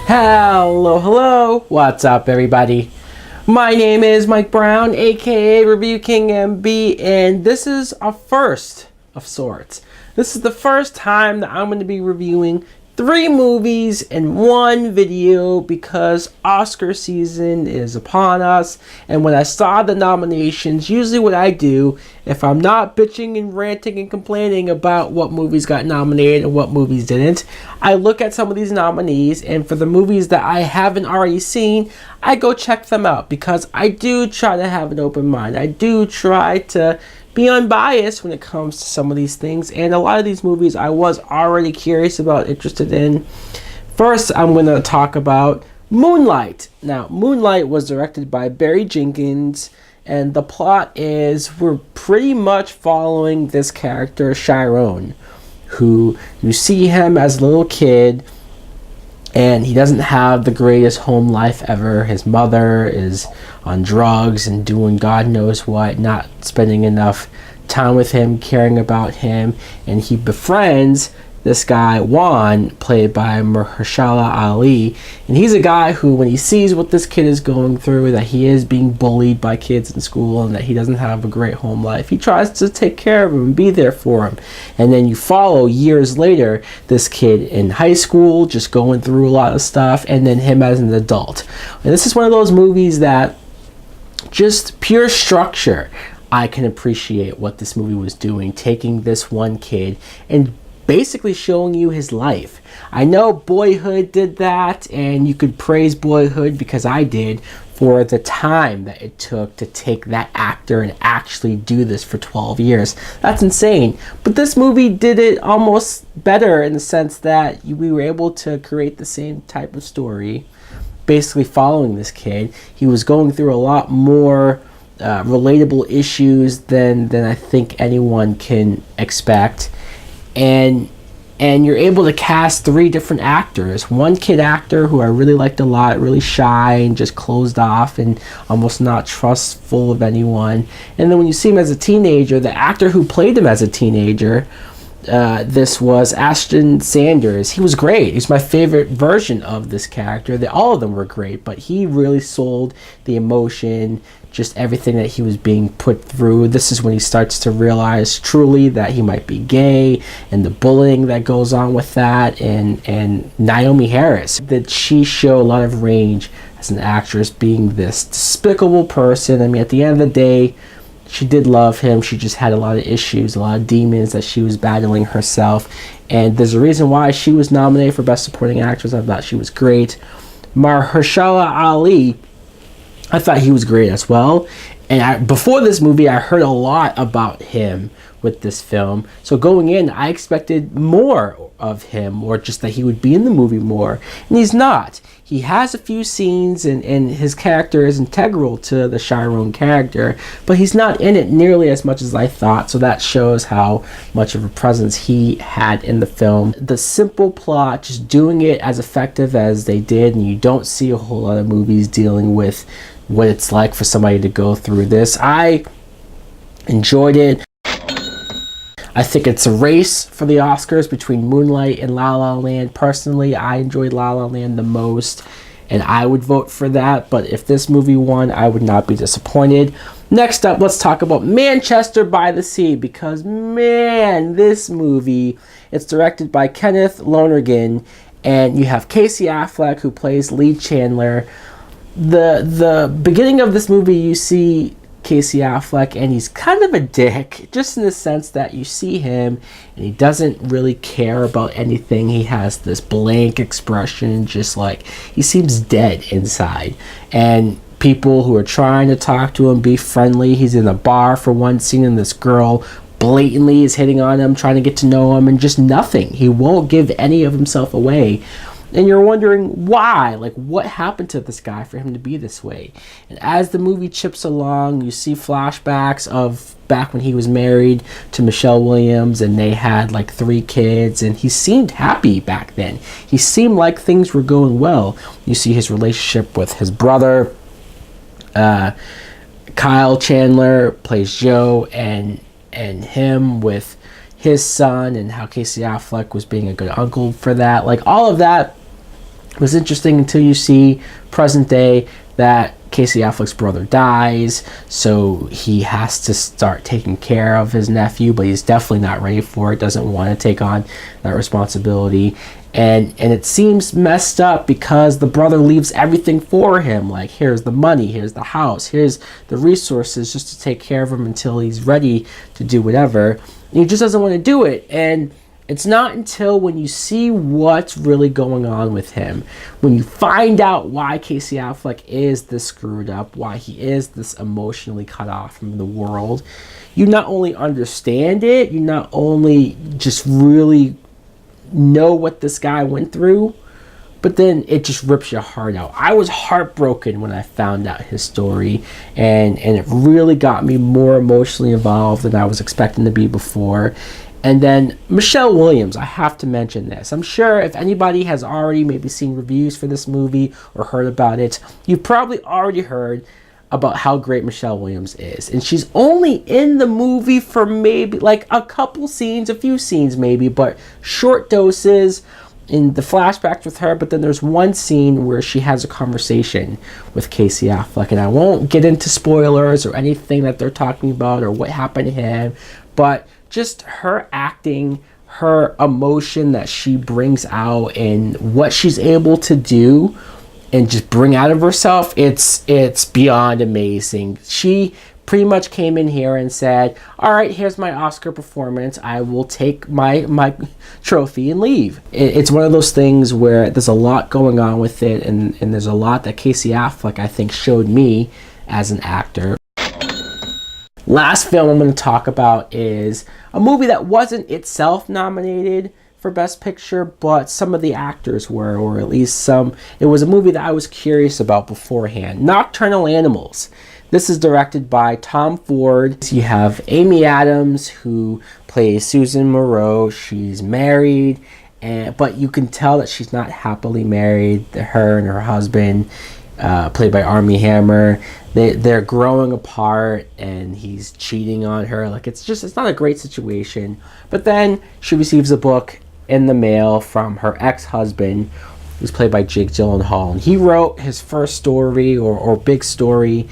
Hello, what's up everybody? My name is Mike Brown, aka ReviewKingMB, and this is a first of sorts. This is the first time that I'm going to be reviewing 3 movies in one video because Oscar season is upon us. And when I saw the nominations, usually what I do, if I'm not bitching and ranting and complaining about what movies got nominated and what movies didn't, I look at some of these nominees, and for the movies that I haven't already seen, I go check them out because I do try to have an open mind. I do try to be unbiased when it comes to some of these things, and a lot of these movies I was already curious about, interested in. First, I'm going to talk about Moonlight. Now, Moonlight was directed by Barry Jenkins, and the plot is we're pretty much following this character, Chiron, who you see him as a little kid, and he doesn't have the greatest home life ever. His mother is on drugs and doing God knows what, not spending enough time with him, caring about him, and he befriends this guy, Juan, played by Mahershala Ali, and he's a guy who, when he sees what this kid is going through, that he is being bullied by kids in school and that he doesn't have a great home life, he tries to take care of him and be there for him. And then you follow years later this kid in high school just going through a lot of stuff, and then him as an adult. And this is one of those movies that just pure structure, I can appreciate what this movie was doing, taking this one kid and basically showing you his life. I know Boyhood did that, and you could praise Boyhood, because I did, for the time that it took to take that actor and actually do this for 12 years. That's insane. But this movie did it almost better in the sense that we were able to create the same type of story, basically following this kid. He was going through a lot more relatable issues than I think anyone can expect. And you're able to cast 3 different actors. One kid actor who I really liked a lot, really shy and just closed off and almost not trustful of anyone. And then when you see him as a teenager, the actor who played him as a teenager, this was Ashton Sanders. He was great. He's my favorite version of this character. All of them were great, but he really sold the emotion, just everything that he was being put through. This is when he starts to realize truly that he might be gay, and the bullying that goes on with that. And Naomi Harris, that she showed a lot of range as an actress, being this despicable person. I mean, at the end of the day, she did love him. She just had a lot of issues, a lot of demons that she was battling herself. And there's a reason why she was nominated for Best Supporting Actress. I thought she was great. Mahershala Ali, I thought he was great as well. And before this movie, I heard a lot about him with this film. So going in, I expected more of him, or just that he would be in the movie more. And he's not. He has a few scenes, and his character is integral to the Chiron character, but he's not in it nearly as much as I thought. So that shows how much of a presence he had in the film. The simple plot, just doing it as effective as they did, and you don't see a whole lot of movies dealing with what it's like for somebody to go through this. I enjoyed it. I think it's a race for the Oscars between Moonlight and La La Land. Personally, I enjoyed La La Land the most, and I would vote for that. But if this movie won, I would not be disappointed. Next up, let's talk about Manchester by the Sea, because, man, this movie, it's directed by Kenneth Lonergan, and you have Casey Affleck, who plays Lee Chandler. The beginning of this movie, you see Casey Affleck, and he's kind of a dick, just in the sense that you see him and he doesn't really care about anything. He has this blank expression, just like he seems dead inside. And people who are trying to talk to him, be friendly. He's in a bar for one scene, and this girl blatantly is hitting on him, trying to get to know him, and just nothing. He won't give any of himself away. And you're wondering why, like what happened to this guy for him to be this way. And as the movie chips along, you see flashbacks of back when he was married to Michelle Williams, and they had like 3 kids, and he seemed happy back then. He seemed like things were going well. You see his relationship with his brother, Kyle Chandler plays Joe, and him with his son, and how Casey Affleck was being a good uncle for that. Like all of that, It was interesting until you see present day that Casey Affleck's brother dies, so he has to start taking care of his nephew, but he's definitely not ready for it, doesn't want to take on that responsibility. And it seems messed up because the brother leaves everything for him. Like, here's the money, here's the house, here's the resources just to take care of him until he's ready to do whatever. And he just doesn't want to do it. And it's not until when you see what's really going on with him, when you find out why Casey Affleck is this screwed up, why he is this emotionally cut off from the world, you not only understand it, you not only just really know what this guy went through, but then it just rips your heart out. I was heartbroken when I found out his story, and it really got me more emotionally involved than I was expecting to be before. And then Michelle Williams, I have to mention this. I'm sure if anybody has already maybe seen reviews for this movie or heard about it, you've probably already heard about how great Michelle Williams is. And she's only in the movie for maybe like a couple scenes, a few scenes maybe, but short doses in the flashbacks with her. But then there's one scene where she has a conversation with Casey Affleck. And I won't get into spoilers or anything that they're talking about or what happened to him, but just her acting, her emotion that she brings out, and what she's able to do and just bring out of herself, it's beyond amazing. She pretty much came in here and said, all right, here's my Oscar performance. I will take my trophy and leave. It's one of those things where there's a lot going on with it, and there's a lot that Casey Affleck, I think, showed me as an actor. Last film I'm going to talk about is a movie that wasn't itself nominated for Best Picture, but some of the actors were, or at least some. It was a movie that I was curious about beforehand. Nocturnal Animals. This is directed by Tom Ford. You have Amy Adams, who plays Susan Moreau. She's married, but you can tell that she's not happily married. Her and her husband, played by Armie Hammer, they're growing apart, and he's cheating on her. Like, it's not a great situation. But then she receives a book in the mail from her ex-husband, who's played by Jake Gyllenhaal, and he wrote his first story or big story,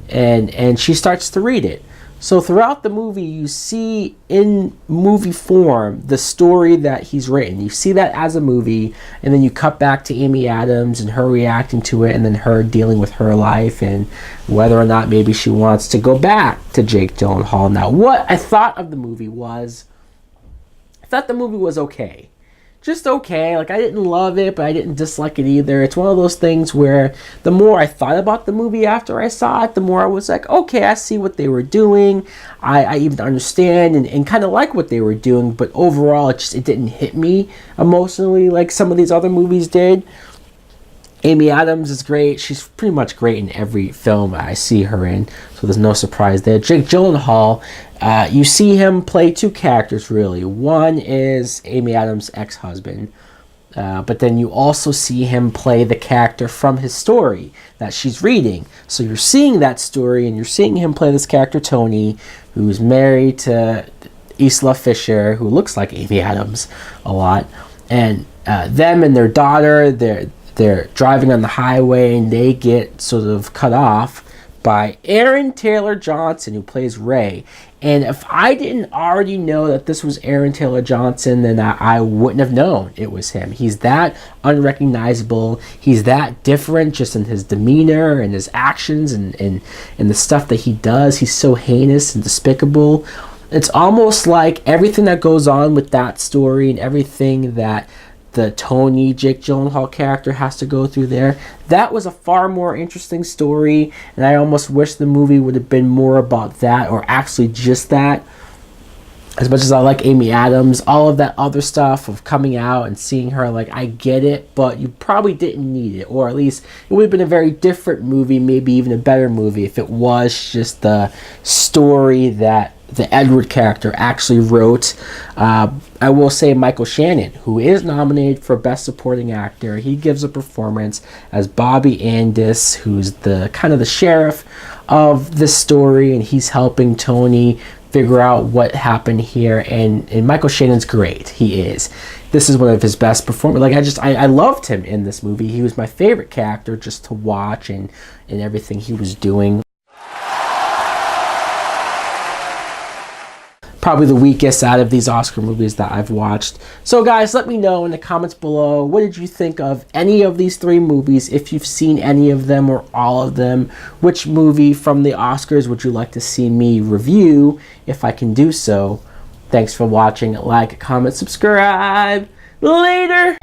and she starts to read it. So throughout the movie, you see in movie form the story that he's written. You see that as a movie, and then you cut back to Amy Adams and her reacting to it, and then her dealing with her life and whether or not maybe she wants to go back to Jake Gyllenhaal. Now, what I thought of the movie was, I thought the movie was okay. Just okay. Like, I didn't love it, but I didn't dislike it either. It's one of those things where the more I thought about the movie after I saw it, the more I was like, okay, I see what they were doing. I even understand and kind of like what they were doing, but overall it didn't hit me emotionally like some of these other movies did. Amy Adams is great. She's pretty much great in every film I see her in, so there's no surprise there. Jake Gyllenhaal, you see him play two characters, really. One is Amy Adams' ex-husband, but then you also see him play the character from his story that she's reading. So you're seeing that story, and you're seeing him play this character, Tony, who's married to Isla Fisher, who looks like Amy Adams a lot. And them and their daughter, they're driving on the highway, and they get sort of cut off by Aaron Taylor Johnson, who plays Ray. And if I didn't already know that this was Aaron Taylor Johnson, then I wouldn't have known it was him. He's that unrecognizable. He's that different just in his demeanor and his actions and the stuff that he does. He's so heinous and despicable. It's almost like everything that goes on with that story and everything that the Tony, Jake Gyllenhaal character has to go through there, that was a far more interesting story, and I almost wish the movie would have been more about that, or actually just that. As much as I like Amy Adams, all of that other stuff of coming out and seeing her, like, I get it, but you probably didn't need it, or at least it would have been a very different movie, maybe even a better movie, if it was just the story that the Edward character actually wrote. I will say Michael Shannon, who is nominated for Best Supporting Actor, he gives a performance as Bobby Andis, who's the kind of the sheriff of this story, and he's helping Tony figure out what happened here. And Michael Shannon's great. He is. This is one of his best performances. Like, I loved him in this movie. He was my favorite character just to watch, and everything he was doing. Probably the weakest out of these Oscar movies that I've watched. So guys, let me know in the comments below, what did you think of any of these 3 movies? If you've seen any of them or all of them, which movie from the Oscars would you like to see me review, if I can do so? Thanks for watching. Like, comment, subscribe. Later!